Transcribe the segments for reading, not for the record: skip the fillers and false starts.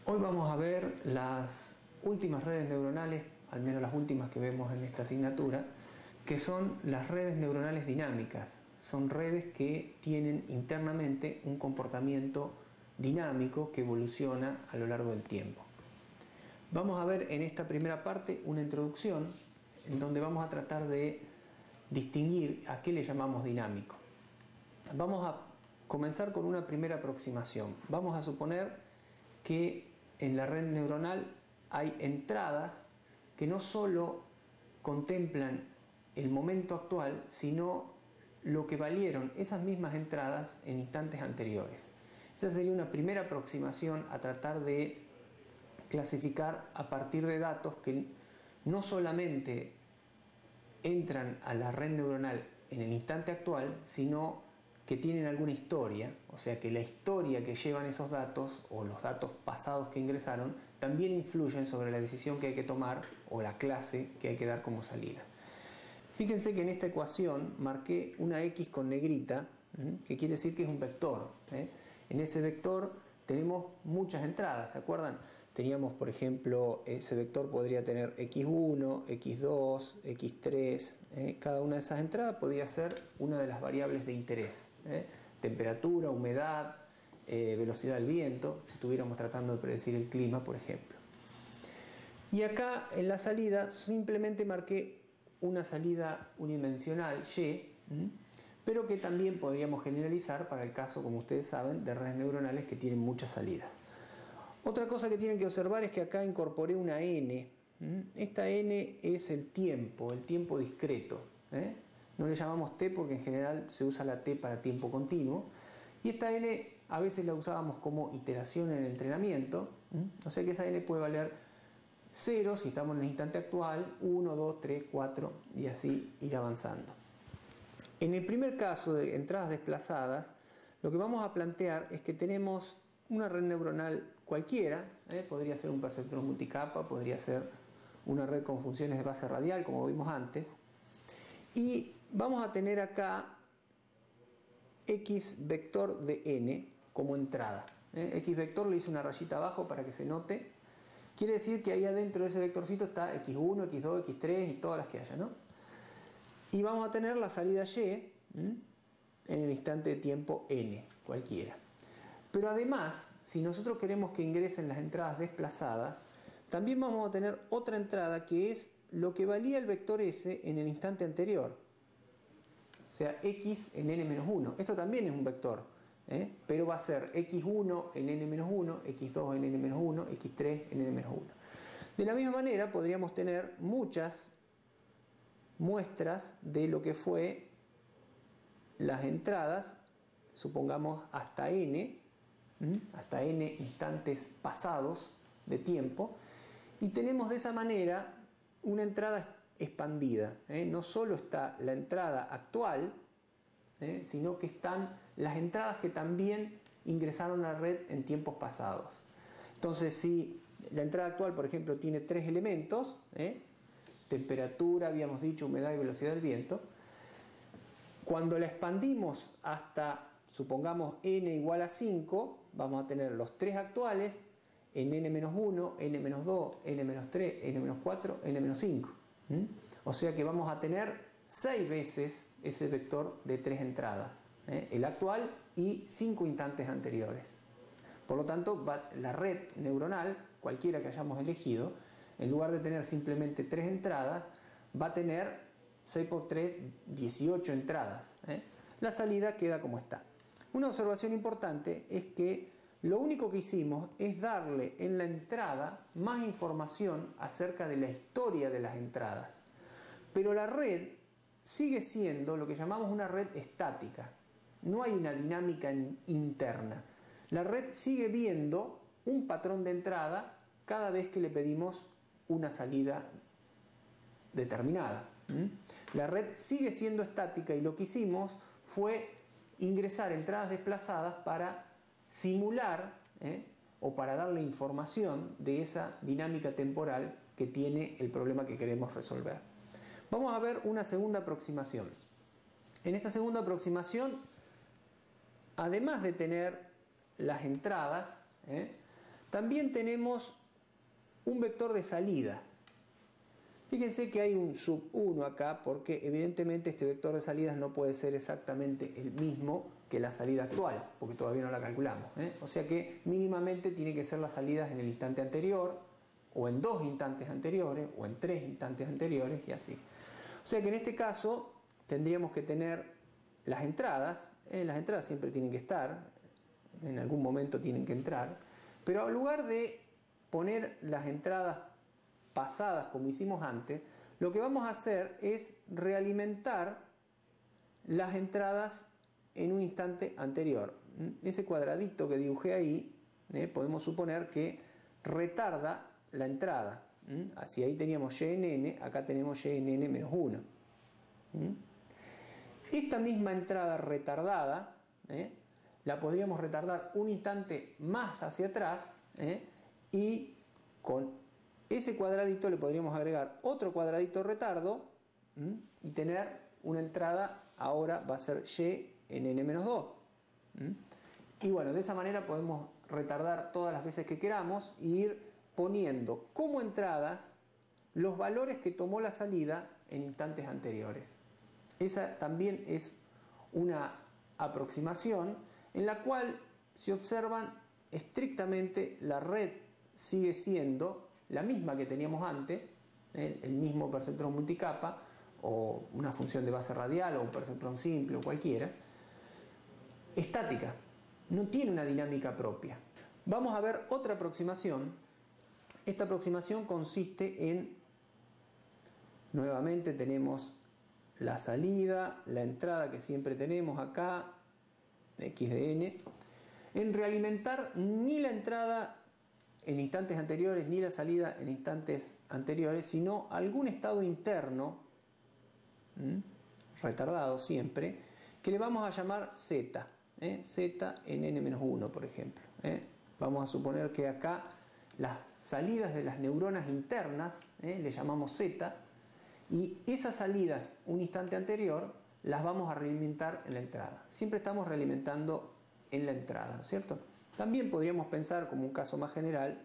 Hoy vamos a ver las últimas redes neuronales, al menos las últimas que vemos en esta asignatura, que son las redes neuronales dinámicas. Son redes que tienen internamente un comportamiento dinámico que evoluciona a lo largo del tiempo. Vamos a ver en esta primera parte una introducción en donde vamos a tratar de distinguir a qué le llamamos dinámico. Vamos a comenzar con una primera aproximación. Vamos a suponer que en la red neuronal hay entradas que no solo contemplan el momento actual, sino lo que valieron esas mismas entradas en instantes anteriores. Esa sería una primera aproximación a tratar de clasificar a partir de datos que no solamente entran a la red neuronal en el instante actual, sino que tienen alguna historia, o sea que la historia que llevan esos datos o los datos pasados que ingresaron también influyen sobre la decisión que hay que tomar o la clase que hay que dar como salida. Fíjense que en esta ecuación marqué una X con negrita, que quiere decir que es un vector. En ese vector tenemos muchas entradas, ¿se acuerdan? Teníamos, por ejemplo, ese vector podría tener x1, x2, x3. Cada una de esas entradas podría ser una de las variables de interés. Temperatura, humedad, velocidad del viento, si estuviéramos tratando de predecir el clima, por ejemplo. Y acá en la salida simplemente marqué una salida unidimensional, Y, pero que también podríamos generalizar para el caso, como ustedes saben, de redes neuronales que tienen muchas salidas. Otra cosa que tienen que observar es que acá incorporé una n. Esta n es el tiempo discreto. No le llamamos t porque en general se usa la t para tiempo continuo. Y esta n a veces la usábamos como iteración en el entrenamiento. O sea que esa n puede valer 0 si estamos en el instante actual, 1, 2, 3, 4 y así ir avanzando. En el primer caso de entradas desplazadas, lo que vamos a plantear es que tenemos una red neuronal cualquiera, podría ser un perceptor multicapa, podría ser una red con funciones de base radial, como vimos antes, y vamos a tener acá x vector de n como entrada. X vector le hice una rayita abajo para que se note. Quiere decir que ahí adentro de ese vectorcito está x1, x2, x3 y todas las que haya, ¿no? Y vamos a tener la salida y en el instante de tiempo n, cualquiera. Pero además, si nosotros queremos que ingresen las entradas desplazadas, también vamos a tener otra entrada que es lo que valía el vector s en el instante anterior. O sea, x en n-1. Esto también es un vector, pero va a ser x1 en n-1, x2 en n-1, x3 en n-1. De la misma manera podríamos tener muchas muestras de lo que fue las entradas, supongamos hasta n instantes pasados de tiempo, y tenemos de esa manera una entrada expandida. No solo está la entrada actual, sino que están las entradas que también ingresaron a la red en tiempos pasados. Entonces, si la entrada actual, por ejemplo, tiene 3 elementos, temperatura, habíamos dicho, humedad y velocidad del viento, cuando la expandimos hasta, supongamos, n igual a 5, vamos a tener los 3 actuales en n-1, n-2, n-3, n-4, n-5. O sea que vamos a tener 6 veces ese vector de 3 entradas, el actual y 5 instantes anteriores. Por lo tanto, la red neuronal, cualquiera que hayamos elegido, en lugar de tener simplemente 3 entradas, va a tener 6 por 3, 18 entradas. La salida queda como está. Una observación importante es que lo único que hicimos es darle en la entrada más información acerca de la historia de las entradas. Pero la red sigue siendo lo que llamamos una red estática. No hay una dinámica interna. La red sigue viendo un patrón de entrada cada vez que le pedimos una salida determinada. La red sigue siendo estática y lo que hicimos fue ingresar entradas desplazadas para simular o para darle información de esa dinámica temporal que tiene el problema que queremos resolver. Vamos a ver una segunda aproximación. En esta segunda aproximación, además de tener las entradas, También tenemos un vector de salida. Fíjense que hay un sub 1 acá porque evidentemente este vector de salidas no puede ser exactamente el mismo que la salida actual, porque todavía no la calculamos, ¿eh? O sea que mínimamente tiene que ser las salidas en el instante anterior, o en 2 instantes anteriores, o en 3 instantes anteriores, y así. O sea que en este caso tendríamos que tener las entradas siempre tienen que estar, en algún momento tienen que entrar, pero en lugar de poner las entradas pasadas como hicimos antes, lo que vamos a hacer es realimentar las entradas en un instante anterior. Ese cuadradito que dibujé ahí, podemos suponer que retarda la entrada. Así ahí teníamos y en n, acá tenemos y en n menos 1. Esta misma entrada retardada, la podríamos retardar un instante más hacia atrás, y con ese cuadradito le podríamos agregar otro cuadradito retardo, y tener una entrada, ahora va a ser y en n menos 2. Y bueno, de esa manera podemos retardar todas las veces que queramos e ir poniendo como entradas los valores que tomó la salida en instantes anteriores. Esa también es una aproximación en la cual, si observan, estrictamente la red sigue siendo la misma que teníamos antes, el mismo perceptrón multicapa, o una función de base radial, o un perceptrón simple, o cualquiera, estática, no tiene una dinámica propia. Vamos a ver otra aproximación. Esta aproximación consiste en, nuevamente tenemos la salida, la entrada que siempre tenemos acá, x de n, en realimentar ni la entrada en instantes anteriores ni la salida en instantes anteriores, sino algún estado interno, retardado siempre, que le vamos a llamar z, z en n-1, por ejemplo. Vamos a suponer que acá las salidas de las neuronas internas, le llamamos z, y esas salidas un instante anterior las vamos a realimentar en la entrada. Siempre estamos realimentando en la entrada, ¿no es cierto? También podríamos pensar, como un caso más general,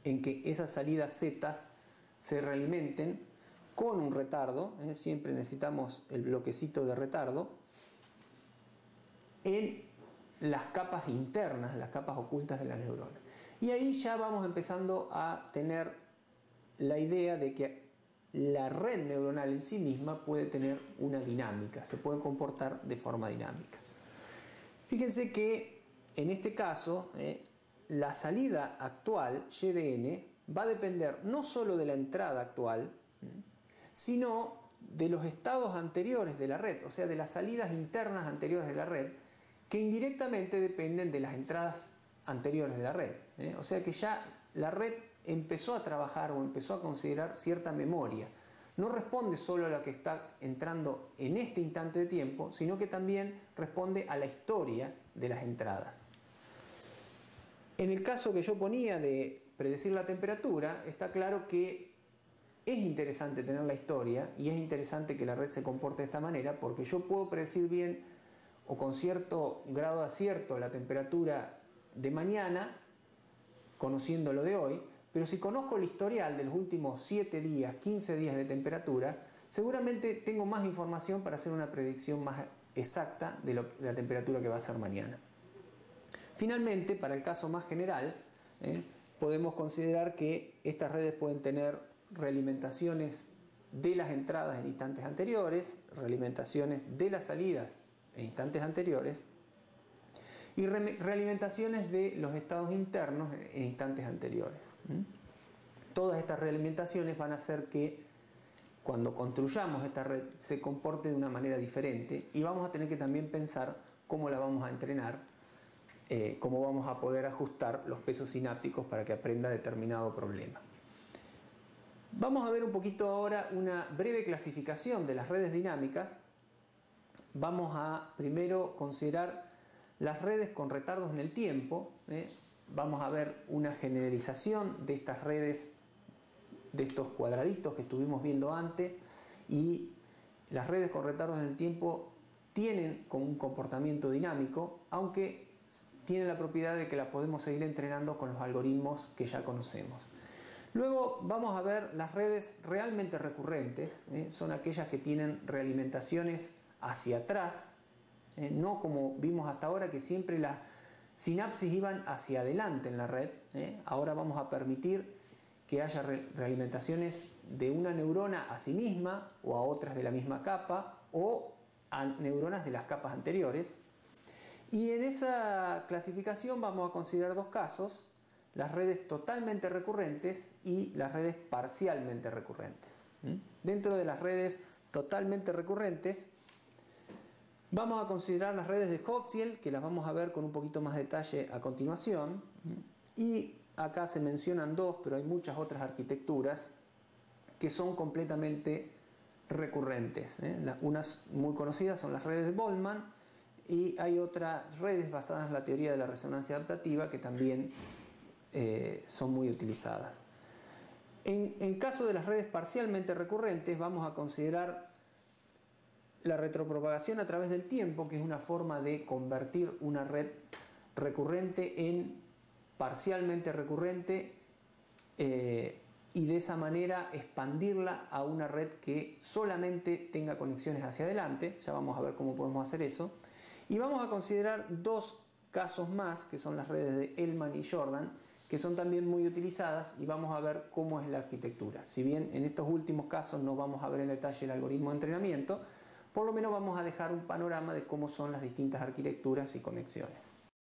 en que esas salidas z se realimenten con un retardo, siempre necesitamos el bloquecito de retardo, en las capas internas, las capas ocultas de la neurona. Y ahí ya vamos empezando a tener la idea de que la red neuronal en sí misma puede tener una dinámica, se puede comportar de forma dinámica. Fíjense que en este caso, la salida actual, y de n, va a depender no solo de la entrada actual, sino de los estados anteriores de la red, o sea, de las salidas internas anteriores de la red, que indirectamente dependen de las entradas anteriores de la red. O sea que ya la red empezó a trabajar o empezó a considerar cierta memoria. No responde solo a lo que está entrando en este instante de tiempo, sino que también responde a la historia de las entradas. En el caso que yo ponía de predecir la temperatura, está claro que es interesante tener la historia y es interesante que la red se comporte de esta manera, porque yo puedo predecir bien o con cierto grado de acierto la temperatura de mañana, conociendo lo de hoy, pero si conozco el historial de los últimos 7 días, 15 días de temperatura, seguramente tengo más información para hacer una predicción más exacta de la temperatura que va a ser mañana. Finalmente, para el caso más general, podemos considerar que estas redes pueden tener realimentaciones de las entradas en instantes anteriores, realimentaciones de las salidas en instantes anteriores y realimentaciones de los estados internos en instantes anteriores. Todas estas realimentaciones van a hacer que cuando construyamos esta red se comporte de una manera diferente, y vamos a tener que también pensar cómo la vamos a entrenar, cómo vamos a poder ajustar los pesos sinápticos para que aprenda determinado problema. Vamos a ver un poquito ahora una breve clasificación de las redes dinámicas. Vamos a primero considerar las redes con retardos en el tiempo. Vamos a ver una generalización de estas redes, de estos cuadraditos que estuvimos viendo antes, y las redes con retardos en el tiempo tienen como un comportamiento dinámico, aunque tiene la propiedad de que la podemos seguir entrenando con los algoritmos que ya conocemos. Luego vamos a ver las redes realmente recurrentes, son aquellas que tienen realimentaciones hacia atrás, no como vimos hasta ahora que siempre las sinapsis iban hacia adelante en la red. Ahora vamos a permitir que haya realimentaciones de una neurona a sí misma o a otras de la misma capa o a neuronas de las capas anteriores. Y en esa clasificación vamos a considerar dos casos: las redes totalmente recurrentes y las redes parcialmente recurrentes. Dentro de las redes totalmente recurrentes vamos a considerar las redes de Hopfield, que las vamos a ver con un poquito más de detalle a continuación. Y acá se mencionan dos, pero hay muchas otras arquitecturas que son completamente recurrentes. Unas muy conocidas son las redes de Boltzmann, y hay otras redes basadas en la teoría de la resonancia adaptativa que también son muy utilizadas. En caso de las redes parcialmente recurrentes vamos a considerar la retropropagación a través del tiempo, que es una forma de convertir una red recurrente en parcialmente recurrente y de esa manera expandirla a una red que solamente tenga conexiones hacia adelante. Ya vamos a ver cómo podemos hacer eso. Y vamos a considerar dos casos más, que son las redes de Hellman y Jordan, que son también muy utilizadas, y vamos a ver cómo es la arquitectura. Si bien en estos últimos casos no vamos a ver en detalle el algoritmo de entrenamiento, por lo menos vamos a dejar un panorama de cómo son las distintas arquitecturas y conexiones.